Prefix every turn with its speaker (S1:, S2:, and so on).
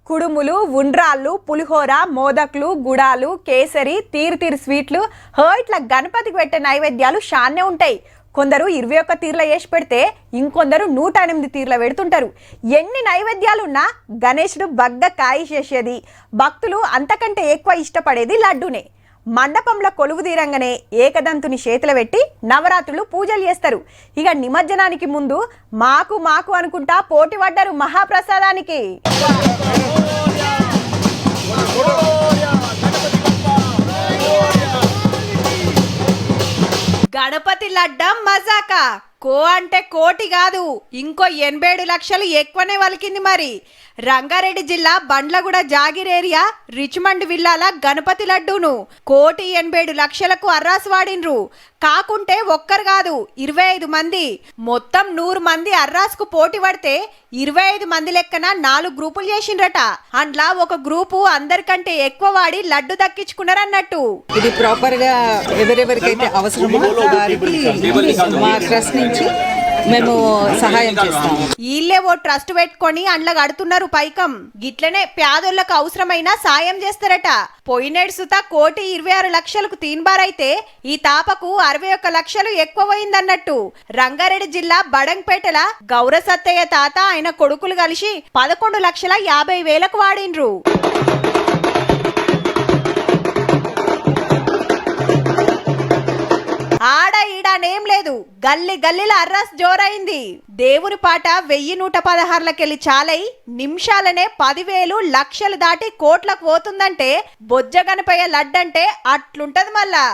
S1: కుడుములు, ఉండ్రాళ్ళు, పులిహోర, మోదకులు, గుడాలు, కేసరి, తీరు స్వీట్లు ఇట్లా గణపతికి పెట్టే నైవేద్యాలు షాన్నే ఉంటాయి. కొందరు 21 తీర్ల వేసి పెడితే ఇంకొందరు 108 తీర్ల పెడుతుంటారు. ఎన్ని నైవేద్యాలున్నా గణేశుడు బగ్గ కాయి చేసేది, భక్తులు అంతకంటే ఎక్కువ ఇష్టపడేది లడ్డూనే. మండపంలో కొలువు తీరంగానే ఏకదంతుని చేతుల పెట్టి నవరాత్రులు పూజలు చేస్తారు. ఇక నిమజ్జనానికి ముందు మాకు మాకు అనుకుంటా పోటీ పడ్డారు మహాప్రసాదానికి. గణపతి లడ్డం మజాకా. కో అంటే కోటి కాదు, ఇంకో 87 లక్షలు ఎక్కువనే వలికింది. మరి రంగారెడ్డి జిల్లా బండ్లగూడ జాగిర్ ఏరియా రిచ్మండ్ విల్లాల గణపతి లడ్డూను 1,87 లక్షలకు అర్రాసు వాడిన్రు. కాకుంటే ఒక్కరు కాదు, 25 మంది, మొత్తం 100 మంది అర్రాసుకు పోటీ పడితే 25 మంది లెక్కన 4 గ్రూపులు చేసిండ్రట. అందులో ఒక గ్రూపు అందరికంటే ఎక్కువ వాడి లడ్డు దక్కించుకున్నారన్నట్టు.
S2: ఇది ప్రాపర్ గా ఎవరెవరికైతే అవసరమో వారికి మా ట్రస్ట్ నుంచి మేము సహాయం చేస్తాము.
S1: వీళ్ళే ఓ ట్రస్ట్ పెట్టుకొని అండ్ల కడుతున్నారు పైకం. గిట్లనే పేదోళ్లకు అవసరమైన సాయం చేస్తారట. పోయినేడు సుత 1,26 లక్షలకు తీన్బారైతే ఈ తాపకు 61 లక్షలు ఎక్కువ పోయిందన్నట్టు. రంగారెడ్డి జిల్లా బడంగ్పేటల గౌర సత్తయ్య తాత ఆయన కొడుకులు కలిసి 11,50,000 వాడిండ్రు. ఆడ ఈడనేం లేదు, గల్లి గల్లీల అర్రాస్ జోరైంది. దేవుని పాట 1116లకెళ్ళి చాలై నిమిషాలనే 10,000 లక్షలు దాటి కోట్లకు పోతుందంటే బొజ్జ గణపయ్య లడ్డంటే అట్లుంటది మళ్ళా.